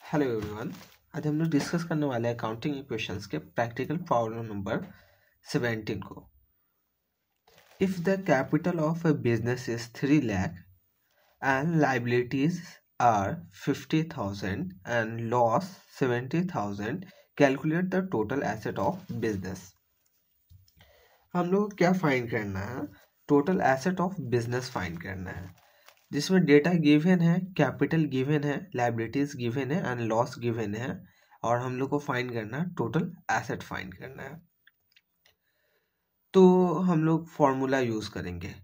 Hello everyone. आज हम लोग डिस्कस करने वाले हैं अकाउंटिंग इक्वेशंस के प्रैक्टिकल प्रॉब्लम नंबर 17 को। If the capital of a business is 3 lakh and liabilities are 50,000 and loss 70,000, calculate the total asset of business. हम लोग को क्या फाइंड करना है? Total asset of business find करना है, जिसमें डेटा गिवन है, कैपिटल गिवन है, लाइबिलिटीज गिवन है एंड लॉस गिवन है, और हम लोग को फाइंड करना है टोटल एसेट फाइंड करना है। तो हम लोग फॉर्मूला यूज करेंगे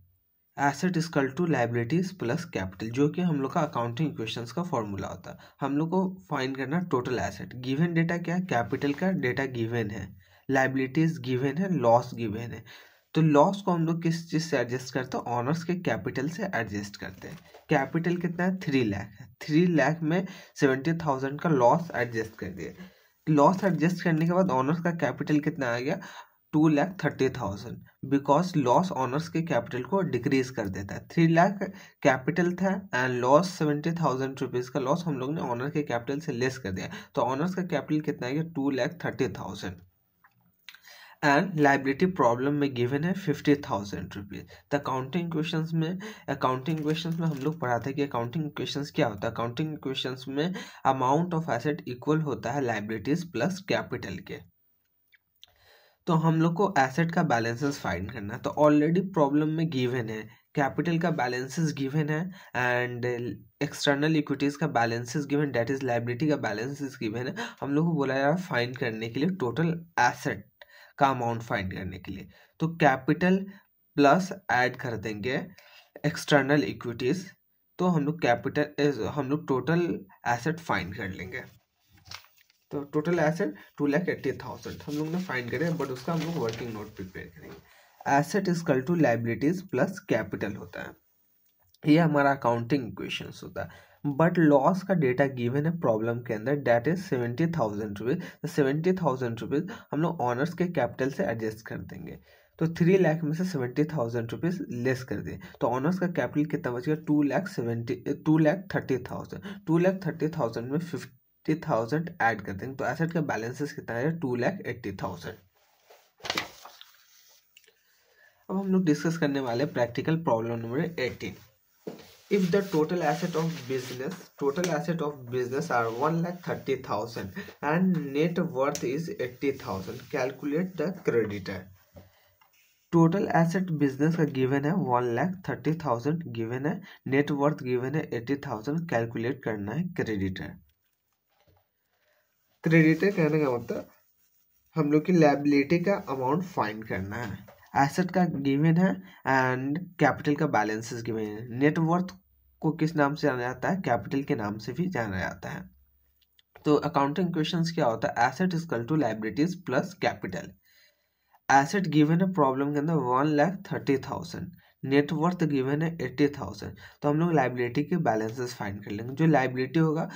asset equal to liabilities plus capital, जो कि हम लोग का अकाउंटिंग इक्वेशंस का फॉर्मूला होता है। हम लोग को फाइंड करना टोटल एसेट। गिवन डेटा क्या है? कैपिटल का डेटा गिवन है, लाइबिलिटीज गिवन है, लॉस गिवन है। तो लॉस को हम लोग किस चीज से एडजस्ट करते हैं? ऑनर्स के कैपिटल से एडजस्ट करते हैं। कैपिटल कितना है? 3 लाख है। 3 लाख में 70,000 का लॉस एडजस्ट कर दिए। लॉस एडजस्ट करने के बाद ऑनर्स का कैपिटल कितना आ गया? 2,30,000, बिकॉज लॉस ऑनर्स के कैपिटल को डिक्रीज कर देता है। 3 लाख कैपिटल था एंड लॉस 70,000 रुपीज का लॉस हम लोग ने ऑनर के कैपिटल से लेस कर दिया, तो ऑनर्स का कैपिटल कितना आ गया? 2,30,000 एंड लाइबिलिटी प्रॉब्लम में गिवन है 50,000 रुपीज। तो अकाउंटिंग इक्वेशंस में हम लोग पढ़ाते हैं कि अकाउंटिंग इक्वेशंस क्या होता है। अकाउंटिंग इक्वेशंस में अमाउंट ऑफ एसेट इक्वल होता है लाइबिलिटीज प्लस कैपिटल के। तो हम लोग को एसेट का बैलेंसेस फाइंड करना है। तो ऑलरेडी प्रॉब्लम में गिवन है कैपिटल का बैलेंसेस गिवन है एंड एक्सटर्नल इक्विटीज का balances given, debt is liability का बैलेंसेस गिवन है। हम लोग को बोला जा रहा है फाइंड करने के लिए टोटल एसेट का अमाउंट फाइंड करने के लिए। तो कैपिटल प्लस ऐड कर देंगे एक्सटर्नल इक्विटीज, तो हम लोग टोटल एसेट फाइंड कर लेंगे। तो टोटल एसेट 2,80,000 हम लोग ने फाइंड करे, बट उसका हम लोग वर्किंग नोट प्रिपेयर करेंगे। Asset equal to liabilities plus capital होता है, ये हमारा अकाउंटिंग इक्वेशंस होता है। बट लॉस का डेटा गिवन है प्रॉब्लम के अंदर, डेट इज 70,000 रुपीज। 70,000 रुपीज हम लोग ऑनर्स के कैपिटल से एडजस्ट कर देंगे। तो 3 लाख में से 70,000 रुपीज लेस कर दिए, तो ऑनर्स का कैपिटल कितना बच गया? 2,30,000। 2,30,000 में 50,000 ऐड कर देंगे, तो एसेट का बैलेंसेस कितना है? 2,80,000। अब हम लोग डिस्कस करने वाले practical problem number 18। If the total asset of business are 1,30,000 and net worth is 80,000, calculate the creditor. Total asset business का गिवन है 1,30,000 गिवन है, नेट वर्थ गिवन है 80,000, कैलकुलेट करना है क्रेडिटर। क्रेडिटर कहने का मतलब हम लोग की लायबिलिटी का अमाउंट फाइंड करना है। एसेट का गिवन है एंड कैपिटल का बैलेंसेस गिवन है। नेट वर्थ को किस नाम से जाना जाता है? कैपिटल के नाम से भी जाना जाता है। तो अकाउंटिंग इक्वेशंस क्या होता है? Asset equal to liabilities plus capital. Asset given है प्रॉब्लम के अंदर 1,30,000, नेट वर्थ गिवन है 80,000, तो हम लोग लाइबिलिटी के बैलेंसेस फाइंड कर लेंगे। जो लाइबिलिटी होगा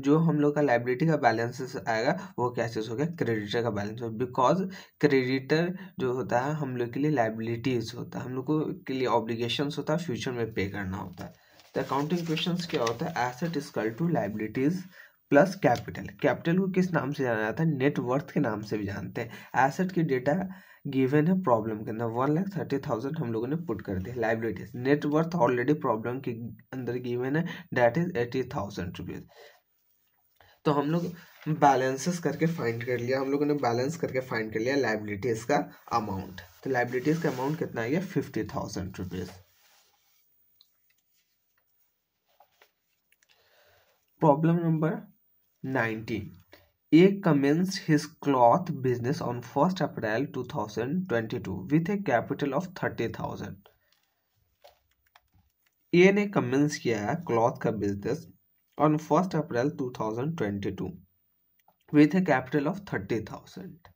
जो हम लोग का लाइबिलिटी का बैलेंसेस आएगा वो क्या चीज हो गया? क्रेडिटर का बैलेंस होगा, बिकॉज क्रेडिटर जो होता है हम लोग के लिए लाइबिलिटीज होता है, हम लोग को के लिए ऑब्लिगेशंस होता है, फ्यूचर में पे करना होता है। तो अकाउंटिंग इक्वेशंस क्या होता है? Asset equal to liabilities plus capital. Capital को किस नाम से जाना जाता है? नेट वर्थ के नाम से भी जानते हैं। एसेट की डेटा गिवन है प्रॉब्लम के अंदर 1,30,000 हम लोगों ने पुट कर दिया। Liabilities net worth already problem के अंदर गिवन है, डेट इज 80,000 रुपीज। तो हम लोग बैलेंसेस करके फाइंड कर लिया, हम लोगों ने बैलेंस करके फाइंड कर लिया लाइबिलिटीज का अमाउंट। तो लाइबिलिटीज का अमाउंट कितना आ गया? 50,000 rupees. Problem number 19. A commenced his cloth business on 1st April 2022 with a capital of 30,000. A ने कमेंस किया है क्लॉथ का business on 1st April 2022 with a capital of 30,000.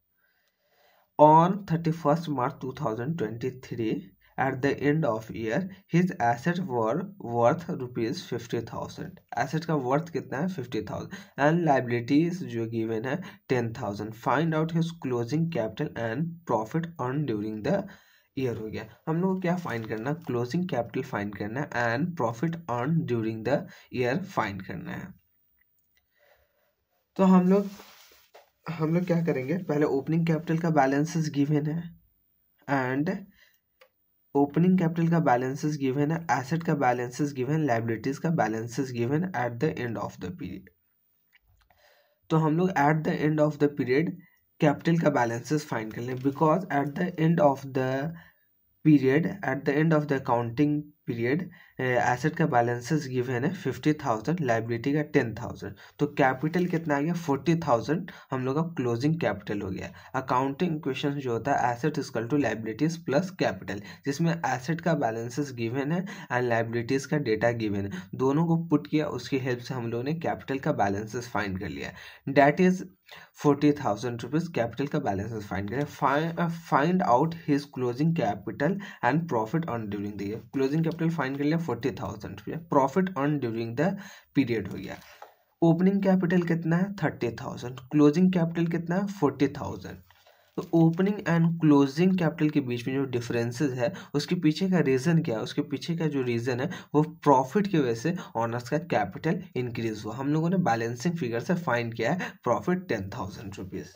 On 31st March 2023, at the end of year, his assets were worth rupees 50,000. Asset का worth कितना है? 50,000. And liabilities जो given है 10,000. Find out his closing capital and profit earned during the year हो गया। हम लोग को क्या फाइंड करना? क्लोजिंग कैपिटल फाइंड करना है and profit earn during the year find करना है। तो हम लोग क्या करेंगे, पहले ओपनिंग कैपिटल का बैलेंसेस गिवन है एंड ओपनिंग कैपिटल का बैलेंसेस गिवन है, एसेट का बैलेंसेस गिवन, लायबिलिटीज का balances given at the end of the period. तो हम लोग at the end of the period capital का बैलेंसेस फाइंड कर लें, because at the end of the period, at the end of the accounting period asset का balances given है 50,000, liability का 10,000। तो कैपिटल कितना आ गया 40,000, हम लोग का क्लोजिंग कैपिटल हो गया। अकाउंटिंग इक्वेशन जो होता है asset equal to liabilities plus capital, जिसमें एसेट का बैलेंसेस गिवन है एंड लाइबिलिटीज का डेटा गिवन है, दोनों को पुट किया, उसकी हेल्प से हम लोग ने कैपिटल का बैलेंसेस फाइंड कर लिया। डेट इज 40,000 रुपीज कैपिटल का बैलेंसेस फाइंड करें। Find out his closing capital and profit earn during the year. Closing capital find कर लिया 40,000 रुपया, profit earn during the period हो गया। ओपनिंग कैपिटल कितना है 30,000, क्लोजिंग कैपिटल कितना है 40,000। तो ओपनिंग एंड क्लोजिंग कैपिटल के बीच में जो डिफरेंसेस है उसके पीछे का रीजन क्या है, उसके पीछे का जो रीजन है वो प्रॉफिट की वजह से ऑनर्स का कैपिटल इंक्रीज हुआ। हम लोगों ने बैलेंसिंग फिगर से फाइंड किया है profit 10,000 rupees.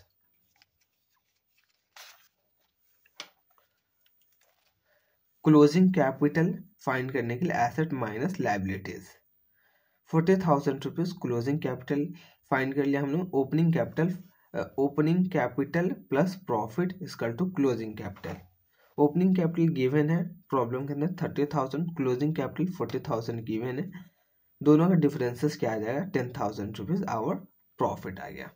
Closing capital find करने के लिए asset minus liabilities, 40,000 rupees closing capital find कर लिया हम लोग। Opening capital plus profit equal to closing capital. Opening capital given है प्रॉब्लम के अंदर 30,000, क्लोजिंग कैपिटल 40,000 गिवन है, दोनों का डिफरेंसेस क्या आ जाएगा 10,000 रुपीज आवर प्रॉफिट आ गया।